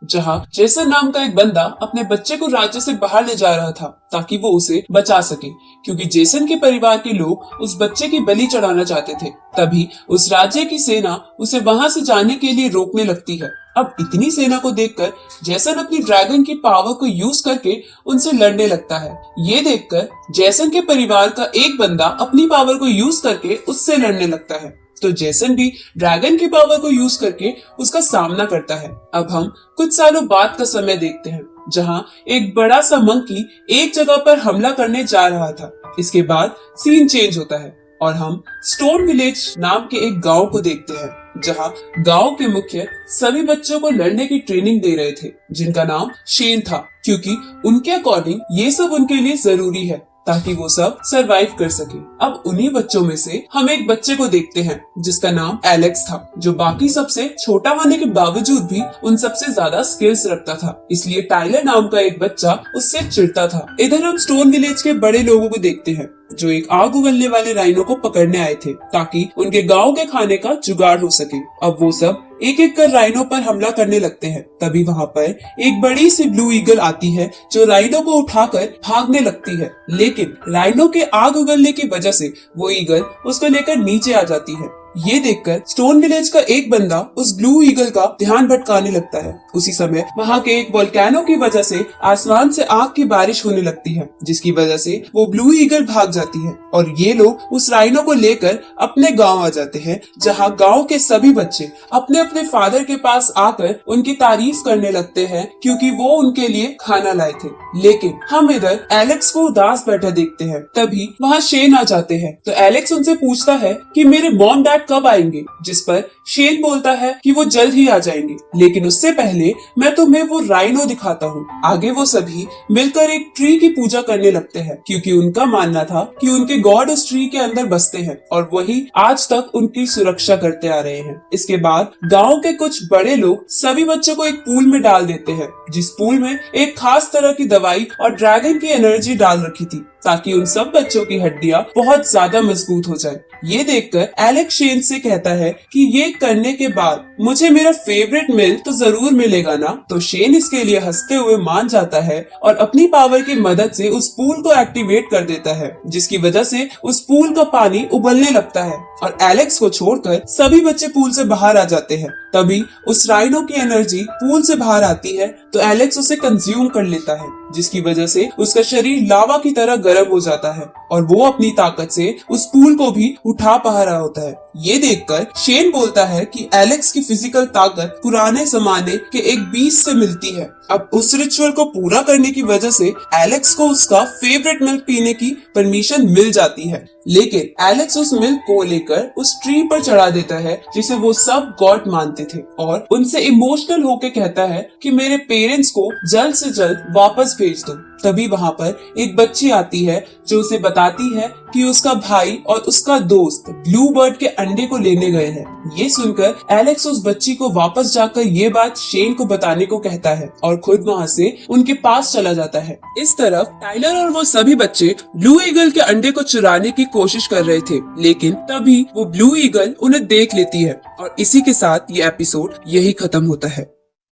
जहाँ जेसन नाम का एक बंदा अपने बच्चे को राज्य से बाहर ले जा रहा था ताकि वो उसे बचा सके, क्योंकि जेसन के परिवार के लोग उस बच्चे की बलि चढ़ाना चाहते थे। तभी उस राज्य की सेना उसे वहाँ से जाने के लिए रोकने लगती है। अब इतनी सेना को देखकर जेसन अपनी ड्रैगन की पावर को यूज करके उनसे लड़ने लगता है। ये देखकर जेसन के परिवार का एक बंदा अपनी पावर को यूज करके उससे लड़ने लगता है, तो जेसन भी ड्रैगन की पावर को यूज करके उसका सामना करता है। अब हम कुछ सालों बाद का समय देखते हैं, जहां एक बड़ा सा मंकी एक जगह पर हमला करने जा रहा था। इसके बाद सीन चेंज होता है और हम स्टोन विलेज नाम के एक गांव को देखते हैं, जहां गांव के मुखिया सभी बच्चों को लड़ने की ट्रेनिंग दे रहे थे, जिनका नाम शेन था, क्योंकि उनके अकॉर्डिंग ये सब उनके लिए जरूरी है ताकि वो सब सरवाइव कर सके। अब उन्हीं बच्चों में से हम एक बच्चे को देखते हैं जिसका नाम एलेक्स था, जो बाकी सबसे छोटा होने के बावजूद भी उन सबसे ज्यादा स्किल्स रखता था। इसलिए टाइलर नाम का एक बच्चा उससे चिढ़ता था। इधर हम स्टोन विलेज के बड़े लोगों को देखते हैं जो एक आग उगलने वाले राइनो को पकड़ने आए थे ताकि उनके गांव के खाने का जुगाड़ हो सके। अब वो सब एक एक कर राइनो पर हमला करने लगते हैं। तभी वहाँ पर एक बड़ी सी ब्लू ईगल आती है जो राइनो को उठाकर भागने लगती है, लेकिन राइनो के आग उगलने की वजह से वो ईगल उसको लेकर नीचे आ जाती है। ये देखकर स्टोन विलेज का एक बंदा उस ब्लू ईगल का ध्यान भटकाने लगता है। उसी समय वहाँ के एक वोल्केनो की वजह से आसमान से आग की बारिश होने लगती है, जिसकी वजह से वो ब्लू ईगल भाग जाती है और ये लोग उस राइनो को लेकर अपने गांव आ जाते हैं, जहाँ गांव के सभी बच्चे अपने अपने फादर के पास आकर उनकी तारीफ करने लगते हैं क्योंकि वो उनके लिए खाना लाए थे। लेकिन हम इधर एलेक्स को उदास बैठा देखते हैं। तभी वहाँ शेन आ जाते हैं, तो एलेक्स उनसे पूछता है कि मेरे मॉम डैड कब आएंगे, जिस पर शेन बोलता है कि वो जल्द ही आ जाएंगे, लेकिन उससे पहले मैं तुम्हें वो राइनो दिखाता हूँ। आगे वो सभी मिलकर एक ट्री की पूजा करने लगते हैं क्योंकि उनका मानना था कि उनके गॉड उस ट्री के अंदर बसते हैं और वही आज तक उनकी सुरक्षा करते आ रहे हैं। इसके बाद गाँव के कुछ बड़े लोग सभी बच्चों को एक पूल में डाल देते हैं, जिस पूल में एक खास तरह की दवाई और ड्रैगन की एनर्जी डाल रखी थी ताकि उन सब बच्चों की हड्डियां बहुत ज्यादा मजबूत हो जाए। ये देखकर एलेक्स शेन से कहता है कि ये करने के बाद मुझे मेरा फेवरेट मिल तो जरूर मिलेगा ना। तो शेन इसके लिए हंसते हुए मान जाता है और अपनी पावर की मदद से उस पूल को एक्टिवेट कर देता है, जिसकी वजह से उस पूल का पानी उबलने लगता है और एलेक्स को छोड़कर सभी बच्चे पूल से बाहर आ जाते हैं। तभी उस राइनो की एनर्जी पूल से बाहर आती है तो एलेक्स उसे कंज्यूम कर लेता है, जिसकी वजह से उसका शरीर लावा की तरह गर्म हो जाता है और वो अपनी ताकत से उस पूल को भी उठा पा रहा होता है। ये देखकर शेन बोलता है कि एलेक्स की फिजिकल ताकत पुराने जमाने के एक बीस्ट से मिलती है। अब उस रिचुअल को पूरा करने की वजह से एलेक्स को उसका फेवरेट मिल्क पीने की परमिशन मिल जाती है, लेकिन एलेक्स उस मिल्क को लेकर उस ट्री पर चढ़ा देता है जिसे वो सब गॉड मानते थे और उनसे इमोशनल होके कहता है कि मेरे पेरेंट्स को जल्द से जल्द वापस भेज दो। तभी वहाँ पर एक बच्ची आती है जो उसे बताती है कि उसका भाई और उसका दोस्त ब्लू बर्ड के अंडे को लेने गए हैं। ये सुनकर एलेक्स उस बच्ची को वापस जाकर ये बात शेन को बताने को कहता है और खुद वहाँ से उनके पास चला जाता है। इस तरफ टाइलर और वो सभी बच्चे ब्लू ईगल के अंडे को चुराने की कोशिश कर रहे थे, लेकिन तभी वो ब्लू ईगल उन्हें देख लेती है और इसी के साथ ये एपिसोड यही खत्म होता है।